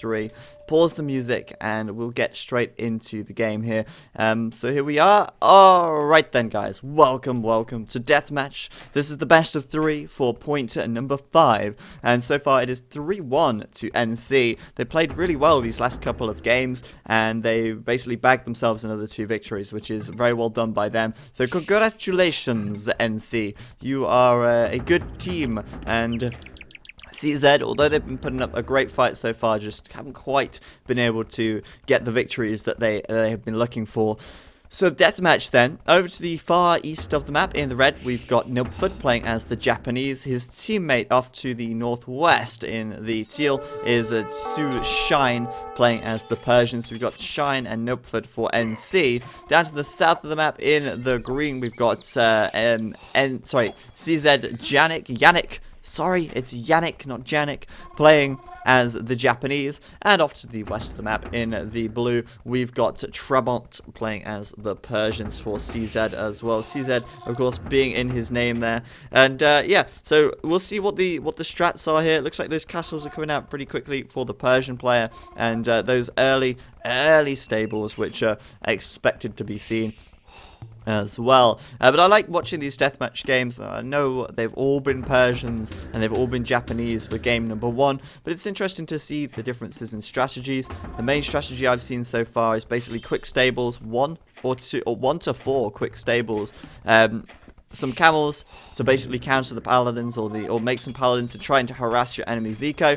3. Pause the music and we'll get straight into the game here. So here we are. Alright then, guys, welcome to Deathmatch. This is the best of 3 for point number 5, and so far it is 3-1 to NC. They played really well these last couple of games and they basically bagged themselves another 2 victories, which is very well done by them. So congratulations, NC, you are a good team. And CZ, although they've been putting up a great fight so far, just haven't quite been able to get the victories that they have been looking for. So deathmatch then, over to the far east of the map in the red, we've got Nilpford playing as the Japanese. His teammate off to the northwest in the teal is Su Shine playing as the Persians. We've got Shine and Nilpford for NC. Down to the south of the map in the green, we've got CZ Yannick. Sorry, it's Yannick, not Janik, playing as the Japanese. And off to the west of the map in the blue, we've got Trabant playing as the Persians for CZ as well. CZ, of course, being in his name there. And yeah, so we'll see what the strats are here. It looks like those castles are coming out pretty quickly for the Persian player, and those early stables, which are expected to be seen as well. But I like watching these deathmatch games. I know they've all been Persians and they've all been Japanese for game number 1, but it's interesting to see the differences in strategies. The main strategy I've seen so far is basically quick stables, 1 to 4 quick stables. Some camels to basically counter the paladins, or make some paladins to try and harass your enemy's eco.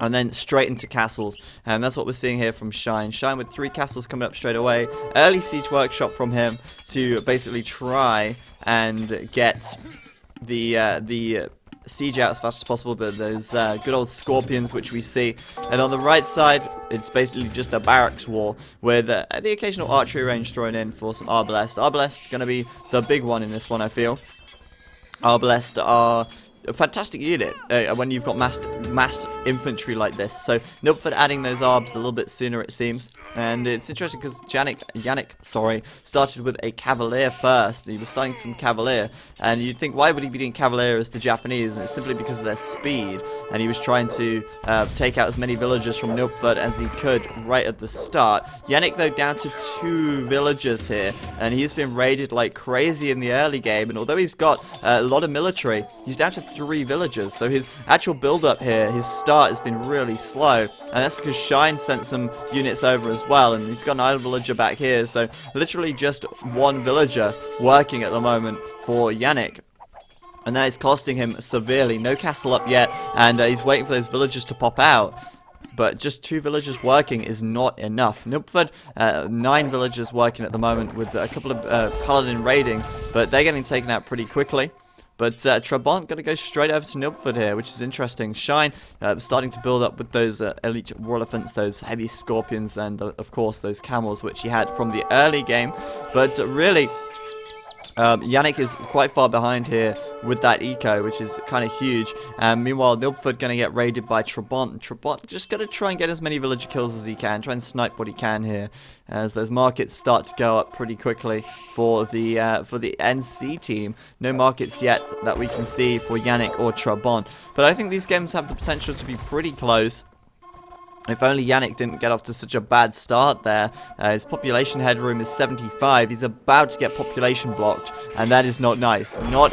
And then straight into castles, and that's what we're seeing here from Shine. Shine with 3 castles coming up straight away. Early siege workshop from him to basically try and get the siege out as fast as possible. Those good old scorpions which we see. And on the right side, it's basically just a barracks wall with the occasional archery range thrown in for some Arbalest. Arbalest going to be the big one in this one, I feel. Arbalest are a fantastic unit when you've got massed infantry like this. So Nilpford adding those arbs a little bit sooner, it seems. And it's interesting because Yannick started with a cavalier first. He was starting some cavalier, and you'd think, why would he be doing cavalier as the Japanese? And it's simply because of their speed, and he was trying to take out as many villagers from Nilpford as he could right at the start. Yannick, though, down to 2 villagers here, and he's been raided like crazy in the early game, and although he's got a lot of military, he's down to 3 villagers. So his actual build-up here, his start has been really slow, and that's because Shine sent some units over as well, and he's got an idle villager back here. So literally just 1 villager working at the moment for Yannick, and that is costing him severely. No castle up yet, and he's waiting for those villagers to pop out. But just 2 villagers working is not enough. Nilpford, 9 villagers working at the moment with a couple of paladin raiding, but they're getting taken out pretty quickly. But Trabant going to go straight over to Nilpford here, which is interesting. Shine starting to build up with those elite war elephants, those heavy scorpions, and of course those camels, which he had from the early game. But really, Yannick is quite far behind here with that eco, which is kind of huge. Meanwhile, Nilpford going to get raided by Trabant. Trabant just going to try and get as many villager kills as he can, try and snipe what he can here, as those markets start to go up pretty quickly for the NC team. No markets yet that we can see for Yannick or Trabant, but I think these games have the potential to be pretty close. If only Yannick didn't get off to such a bad start there. His population headroom is 75. He's about to get population blocked, and that is not nice. Not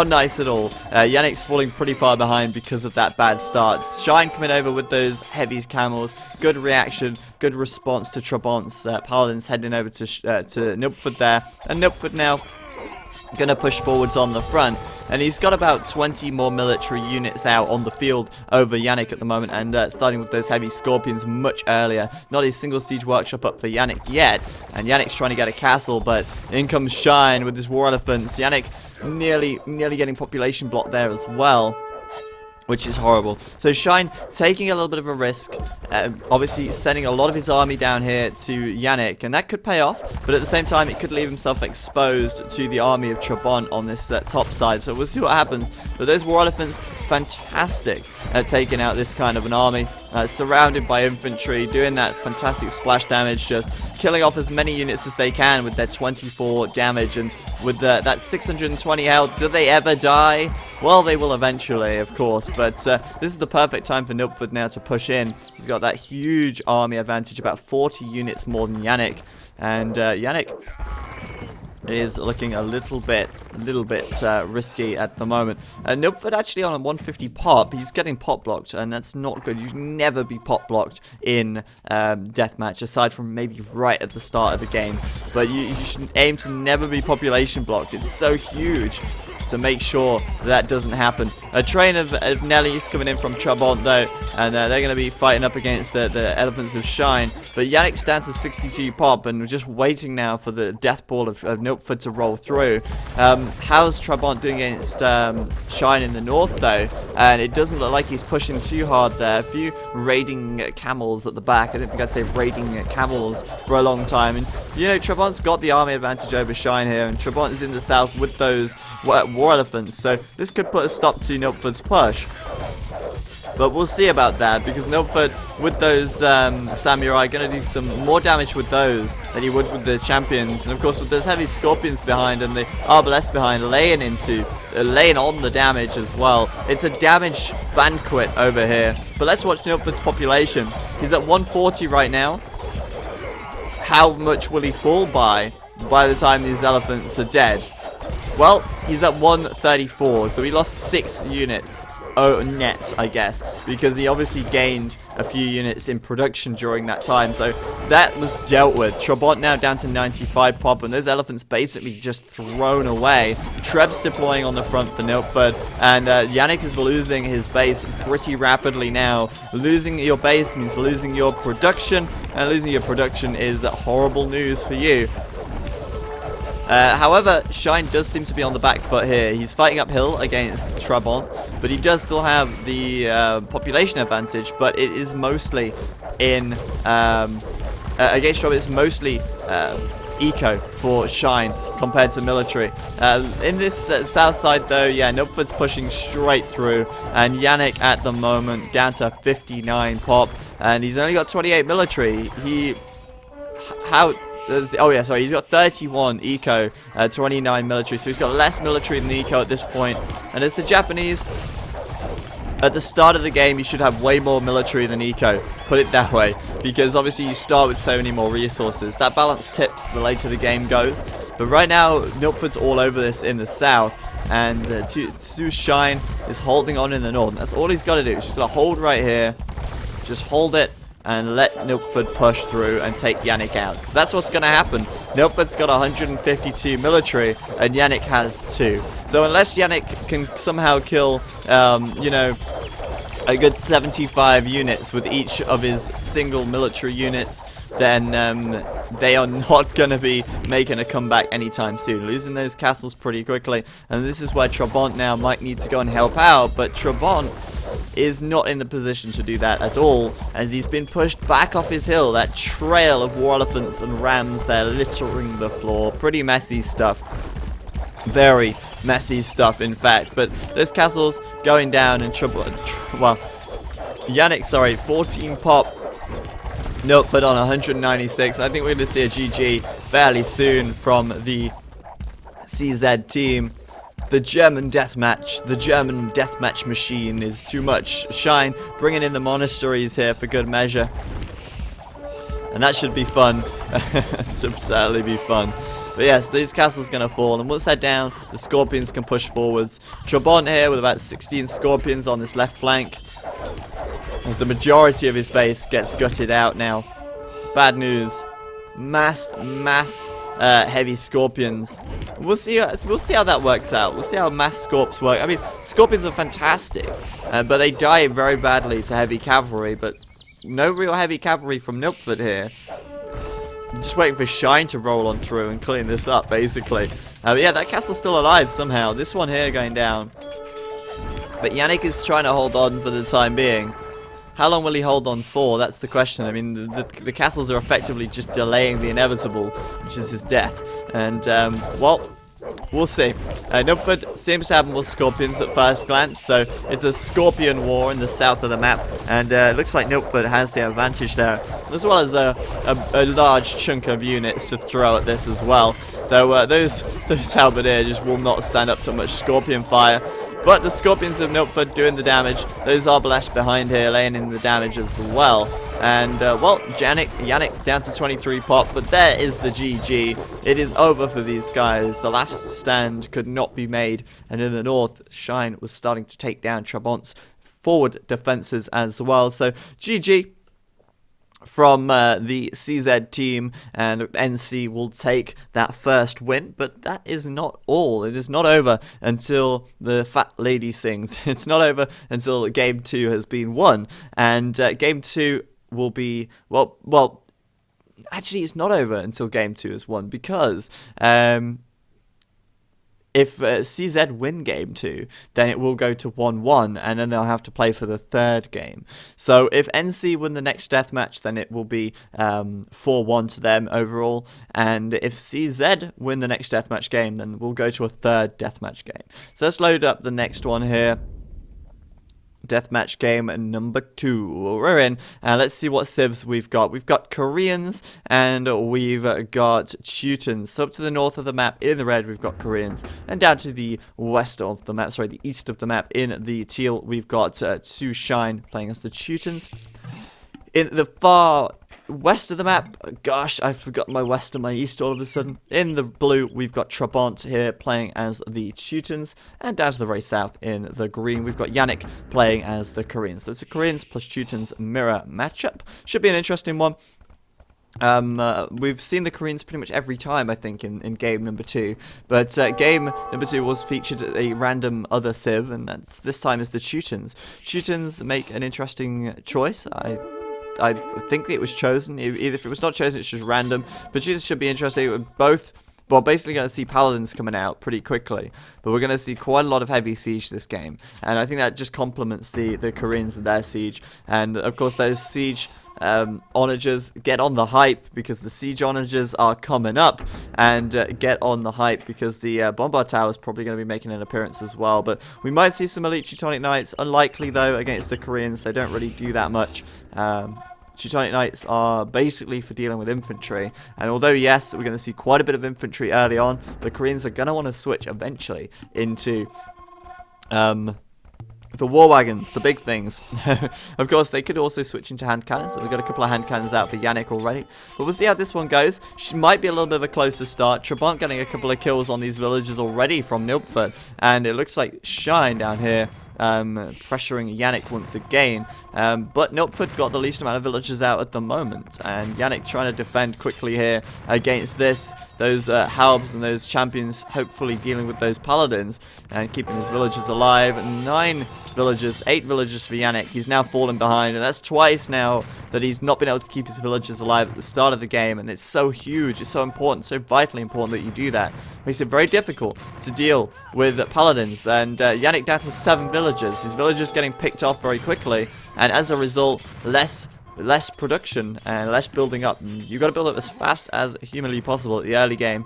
nice at all. Yannick's falling pretty far behind because of that bad start. Shine coming over with those heavy camels. Good reaction, good response to Trabant's paladins heading over to Nilpford there. And Nilpford now going to push forwards on the front, and he's got about 20 more military units out on the field over Yannick at the moment, and starting with those heavy scorpions much earlier. Not a single siege workshop up for Yannick yet, and Yannick's trying to get a castle, but in comes Shine with his war elephants. Yannick nearly getting population blocked there as well, which is horrible. So Shine taking a little bit of a risk, obviously sending a lot of his army down here to Yannick, and that could pay off, but at the same time it could leave himself exposed to the army of Trabant on this top side. So we'll see what happens. But those war elephants, fantastic at taking out this kind of an army. surrounded by infantry, doing that fantastic splash damage, just killing off as many units as they can with their 24 damage. And with that 620 health, do they ever die? Well, they will eventually, of course, but this is the perfect time for Nilfgaard now to push in. He's got that huge army advantage, about 40 units more than Yannick, and Yannick is looking a little bit risky at the moment. Nilfgaard actually on a 150 pop. He's getting pop blocked, and that's not good. You should never be pop blocked in deathmatch, aside from maybe right at the start of the game. But you should aim to never be population blocked. It's so huge to make sure that doesn't happen. A train of Nellies coming in from Trabant though, and they're going to be fighting up against the Elephants of Shine. But Yannick stands at 62 pop, and we're just waiting now for the death ball of Nilfgaard to roll through. How's Trabant doing against Shine in the north though? And it doesn't look like he's pushing too hard there. A few raiding camels at the back. I don't think I'd say raiding camels for a long time. And you know, Trabant's got the army advantage over Shine here, and Trabant is in the south with those war elephants, so this could put a stop to Nilfgaard's push. But we'll see about that, because Nilfgaard with those samurai going to do some more damage with those than he would with the champions. And of course with those heavy scorpions behind and the arbalest behind, laying on the damage as well. It's a damage banquet over here. But let's watch Nilfgaard's population. He's at 140 right now. How much will he fall by the time these elephants are dead? Well, he's at 134, so he lost 6 units. Oh, net, I guess, because he obviously gained a few units in production during that time, so that was dealt with. Trabant now down to 95 pop, and those elephants basically just thrown away. Treb's deploying on the front for Nilfgaard, and Yannick is losing his base pretty rapidly now. Losing your base means losing your production, and losing your production is horrible news for you. However, Shine does seem to be on the back foot here. He's fighting uphill against Trabant, but he does still have the population advantage, but it is mostly in against Trabant. It's mostly eco for Shine compared to military. In this south side though, yeah, Nilfgaard's pushing straight through, and Yannick at the moment down to 59 pop, and he's only got 28 military. Oh yeah, sorry, he's got 31 eco, 29 military, so he's got less military than eco at this point. And as the Japanese, at the start of the game, you should have way more military than eco, put it that way, because obviously you start with so many more resources. That balance tips the later the game goes, but right now, Nilfgaard's all over this in the south, and Tsu Shine is holding on in the north. That's all he's got to do. He's just got to hold right here, just hold it, and let Nilfgaard push through and take Yannick out. Because that's what's going to happen. Nilfgaard's got 152 military, and Yannick has 2. So unless Yannick can somehow kill, you know, a good 75 units with each of his single military units, then they are not going to be making a comeback anytime soon. Losing those castles pretty quickly. And this is where Trabant now might need to go and help out. But Trabant is not in the position to do that at all, as he's been pushed back off his hill. That trail of war elephants and rams there littering the floor. Pretty messy stuff. Very messy stuff, in fact. But those castles going down, and Yannick, sorry, 14 pop. Nilfgaard on 196. I think we're going to see a GG fairly soon from the CZ team. The German deathmatch machine is too much. Shine bringing in the monasteries here for good measure, and that should be fun. It should certainly be fun. But yes, these castles are going to fall, and once they're down, the scorpions can push forwards. Trabant here with about 16 scorpions on this left flank, as the majority of his base gets gutted out now. Bad news. Mass heavy scorpions. We'll see how that works out. We'll see how mass scorps work. I mean, scorpions are fantastic, but they die very badly to heavy cavalry. But no real heavy cavalry from Nilfgaard here. I'm just waiting for Shine to roll on through and clean this up, basically. But yeah, that castle's still alive somehow. This one here going down. But Yannick is trying to hold on for the time being. How long will he hold on for? That's the question. I mean, the castles are effectively just delaying the inevitable, which is his death. And, well, We'll see. Nilford seems to have more scorpions at first glance, so it's a scorpion war in the south of the map, and it looks like Nilford has the advantage there, as well as a large chunk of units to throw at this as well. Though those halberdiers just will not stand up to much scorpion fire. But the Scorpions of Nilford doing the damage. Those Arbalests behind here laying in the damage as well. And, well, Yannick down to 23 pop. But there is the GG. It is over for these guys. The last stand could not be made. And in the north, Shine was starting to take down Trabant's forward defenses as well. So, GG from the CZ team, and NC will take that first win. But that is not all. It is not over until the fat lady sings. It's not over until game 2 has been won, and game 2 will be well actually it's not over until game 2 is won, because if CZ win game 2, then it will go to 1-1, and then they'll have to play for the third game. So if NC win the next deathmatch, then it will be 4-1 to them overall. And if CZ win the next deathmatch game, then we'll go to a third deathmatch game. So let's load up the next one here. Deathmatch game number 2. We're in. Let's see what civs we've got. We've got Koreans and we've got Teutons. So up to the north of the map in the red, we've got Koreans. And down to the west of the map, sorry, the east of the map in the teal, we've got Two Shine playing as the Teutons. In the far west of the map, gosh, I forgot my west and my east all of a sudden. In the blue, we've got Trabant here playing as the Teutons, and down to the very south in the green, we've got Yannick playing as the Koreans. So it's a Koreans plus Teutons mirror matchup. Should be an interesting one. We've seen the Koreans pretty much every time, I think, in game number 2. But game number 2 was featured a random other civ, and this time is the Teutons. Teutons make an interesting choice. I think it was chosen. Either if it was not chosen, it's just random. But Teutons should be interesting. We're both, well, basically going to see Paladins coming out pretty quickly. But we're going to see quite a lot of heavy siege this game. And I think that just complements the Koreans and their siege. And, of course, those siege onagers, get on the hype, because the siege onagers are coming up, and get on the hype because the bombard tower is probably going to be making an appearance as well. But we might see some elite Teutonic Knights. Unlikely though against the Koreans. They don't really do that much. Teutonic Knights are basically for dealing with infantry, and although yes, we're going to see quite a bit of infantry early on, the Koreans are going to want to switch eventually into the war wagons, the big things. Of course, they could also switch into hand cannons. So we've got a couple of hand cannons out for Yannick already. But we'll see how this one goes. She might be a little bit of a closer start. Trabant getting a couple of kills on these villagers already from Nilford. And it looks like Shine down here pressuring Yannick once again. But Nilford got the least amount of villagers out at the moment. And Yannick trying to defend quickly here against this. Those halbs and those champions hopefully dealing with those paladins and keeping his villagers alive. 8 villagers for Yannick. He's now fallen behind, and that's twice now that he's not been able to keep his villagers alive at the start of the game, and it's so huge, it's so important, so vitally important that you do that. It makes it very difficult to deal with paladins, and Yannick down to 7 villagers. His villagers getting picked off very quickly, and as a result, less production and less building up. You've got to build up as fast as humanly possible at the early game.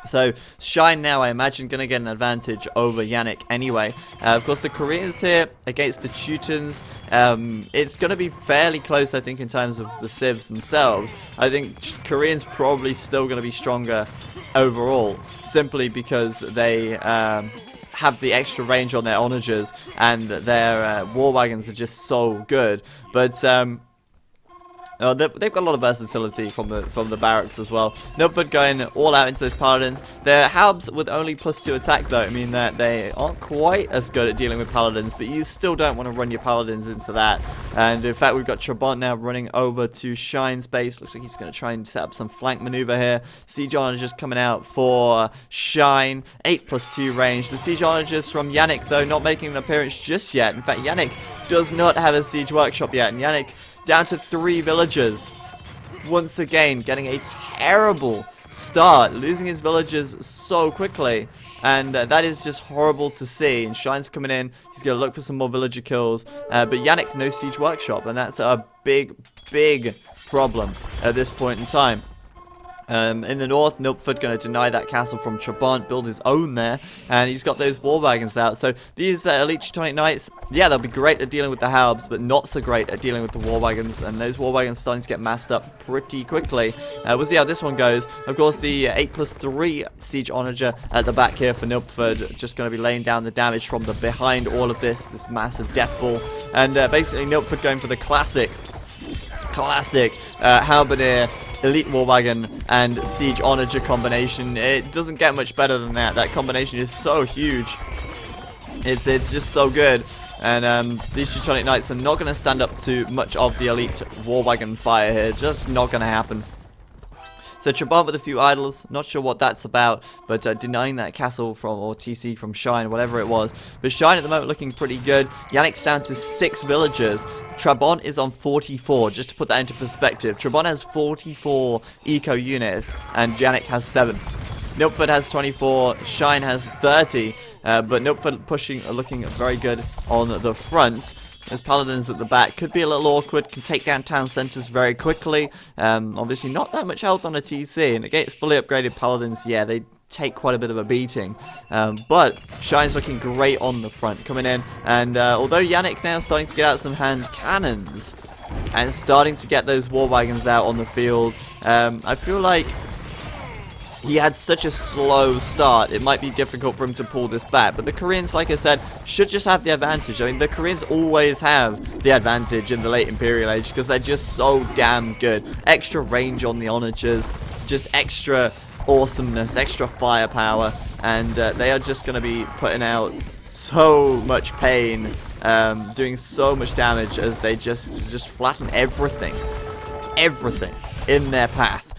So, Shine now, I imagine, going to get an advantage over Yannick anyway. Of course, the Koreans here against the Teutons, it's going to be fairly close, I think, in terms of the civs themselves. I think Koreans probably still going to be stronger overall, simply because they have the extra range on their onagers, and their war wagons are just so good. But they've got a lot of versatility from the barracks as well. Nilford going all out into those paladins. Their halbs with only +2 attack though. I mean that they aren't quite as good at dealing with paladins, but you still don't want to run your paladins into that. And in fact, we've got Trabant now running over to Shine's base. Looks like he's going to try and set up some flank maneuver here. Siege onagers coming out for Shine. 8+2 range. The siege onagers from Yannick though not making an appearance just yet. In fact, Yannick does not have a siege workshop yet, and Yannick down to 3 villagers. Once again, getting a terrible start. Losing his villagers so quickly. And that is just horrible to see. And Shine's coming in. He's going to look for some more villager kills. But Yannick, no siege workshop. And that's a big, big problem at this point in time. In the north, Nilpford going to deny that castle from Trabant, build his own there, and he's got those war wagons out. So these elite Teutonic Knights, yeah, they'll be great at dealing with the halbs, but not so great at dealing with the war wagons, and those war wagons starting to get massed up pretty quickly. We'll see how this one goes. Of course, the 8+3 siege onager at the back here for Nilpford, just going to be laying down the damage from the behind all of this massive death ball, and basically Nilpford going for the classic halberdier, elite war wagon, and siege onager combination. It doesn't get much better than that. That combination is so huge. It's just so good. And these Teutonic Knights are not going to stand up to much of the elite war wagon fire here. Just not going to happen. So Trabant with a few idols, not sure what that's about, but denying that castle from, or TC from Shine, whatever it was. But Shine at the moment looking pretty good. Yannick's down to 6 villagers. Trabant is on 44, just to put that into perspective. Trabant has 44 eco units, and Yannick has 7. Nilpford has 24, Shine has 30, but Nilpford looking very good on the front. As Paladins at the back could be a little awkward, can take down town centers very quickly. Obviously not that much health on a TC, and against fully upgraded Paladins, yeah, they take quite a bit of a beating. But Shine's looking great on the front, coming in, and although Yannick now starting to get out some hand cannons, and starting to get those war wagons out on the field, I feel like he had such a slow start, it might be difficult for him to pull this back. But the Koreans, like I said, should just have the advantage. I mean, the Koreans always have the advantage in the late Imperial Age because they're just so damn good. Extra range on the onagers, just extra awesomeness, extra firepower, and they are just going to be putting out so much pain, doing so much damage as they just flatten everything in their path.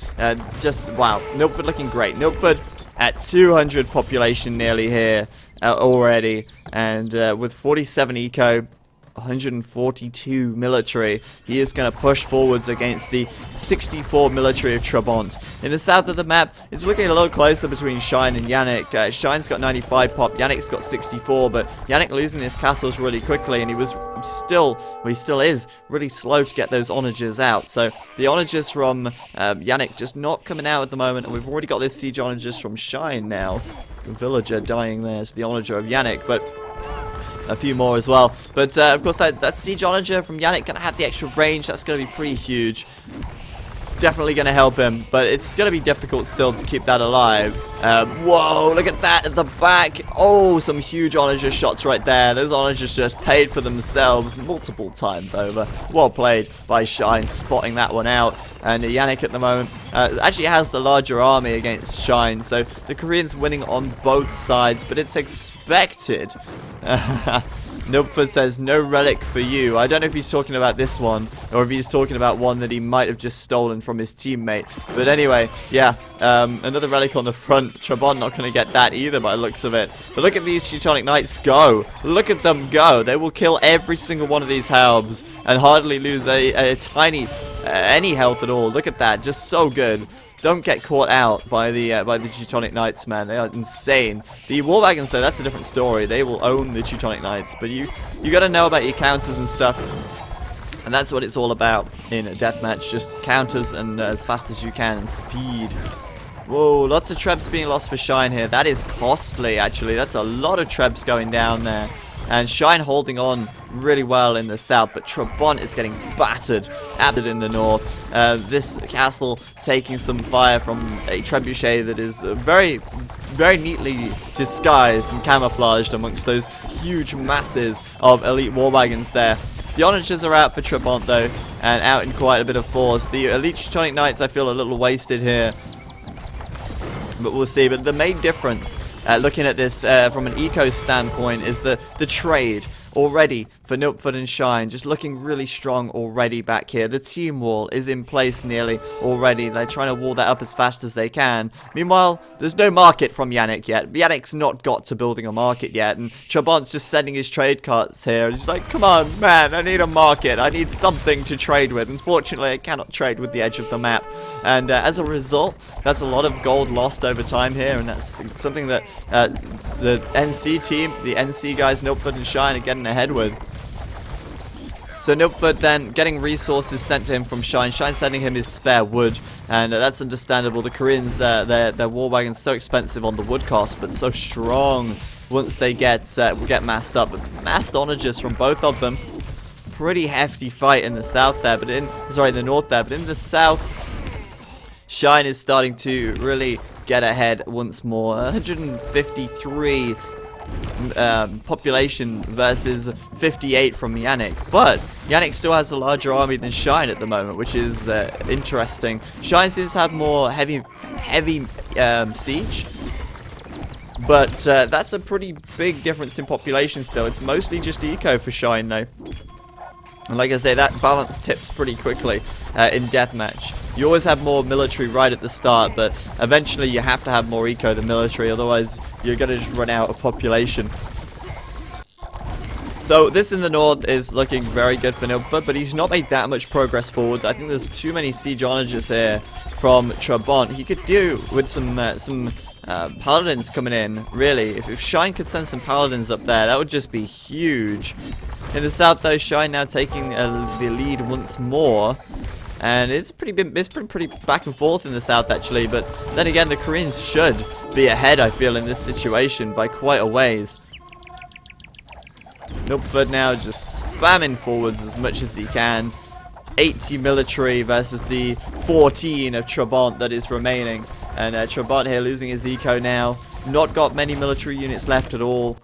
Just wow, Nilpford looking great. Nilpford at 200 population nearly here already, and with 47 eco, 142 military, he is going to push forwards against the 64 military of Trabant. In the south of the map, it's looking a little closer between Shine and Yannick. Shine's got 95 pop, Yannick's got 64, but Yannick losing his castles really quickly, and he still is really slow to get those onagers out. So the onagers from Yannick just not coming out at the moment, and we've already got this siege onagers from Shine now. A villager dying there to the onager of Yannick, but a few more as well. But of course that siege onager from Yannick gonna have the extra range. That's gonna be pretty huge. It's definitely gonna help him, but it's gonna be difficult still to keep that alive. Whoa, look at that at the back. Oh, some huge onager shots right there. Those onagers just paid for themselves multiple times over. Well played by Shine, spotting that one out. And Yannick at the moment actually has the larger army against Shine, so the Koreans winning on both sides, but it's expected. Nilpford says, no relic for you. I don't know if he's talking about this one, or if he's talking about one that he might have just stolen from his teammate. But anyway, yeah, another relic on the front. Trabant not going to get that either by the looks of it. But look at these Teutonic Knights go. Look at them go. They will kill every single one of these halbs and hardly lose a tiny, any health at all. Look at that. Just so good. Don't get caught out by the Teutonic Knights, man. They are insane. The war wagons, though, that's a different story. They will own the Teutonic Knights, but you got to know about your counters and stuff, and that's what it's all about in a deathmatch. Just counters and as fast as you can, and speed. Whoa, lots of trebs being lost for Shine here. That is costly, actually. That's a lot of trebs going down there. And Shine holding on really well in the south, but Trabant is getting battered in the north. This castle taking some fire from a trebuchet that is very, very neatly disguised and camouflaged amongst those huge masses of elite war wagons there. The onagers are out for Trabant though, and out in quite a bit of force. The elite Teutonic Knights I feel a little wasted here, but we'll see. But the main difference, looking at this from an eco standpoint, is the trade already for Nilpford and Shine, just looking really strong already back here. The team wall is in place nearly already. They're trying to wall that up as fast as they can. Meanwhile, there's no market from Yannick yet. Yannick's not got to building a market yet, and Trabant's just sending his trade carts here. He's like, come on, man, I need a market. I need something to trade with. Unfortunately, I cannot trade with the edge of the map. And as a result, that's a lot of gold lost over time here, and that's something that the NC team, the NC guys, Nilpford and Shine, are getting ahead with. So Nilfgaard then getting resources sent to him from Shine. Shine sending him his spare wood, and that's understandable. The Koreans, their war wagons so expensive on the wood cost, but so strong once they get massed up. But massed onagers from both of them. Pretty hefty fight in the south there, but the north there, but in the south, Shine is starting to really get ahead once more. 153 population versus 58 from Yannick, but Yannick still has a larger army than Shine at the moment, which is interesting. Shine seems to have more heavy siege, but that's a pretty big difference in population still. It's mostly just eco for Shine though. And like I say, that balance tips pretty quickly in deathmatch. You always have more military right at the start, but eventually you have to have more eco than military, otherwise you're going to just run out of population. So this in the north is looking very good for Nilfgaard, but he's not made that much progress forward. I think there's too many siege onagers here from Trabant. He could do with some paladins coming in, really. If Shine could send some paladins up there, that would just be huge. In the south, though, Shine now taking the lead once more. And it's been pretty back and forth in the south, actually. But then again, the Koreans should be ahead, I feel, in this situation by quite a ways. Nilfgaard now just spamming forwards as much as he can. 80 military versus the 14 of Trabant that is remaining. And Trabant here losing his eco now. Not got many military units left at all.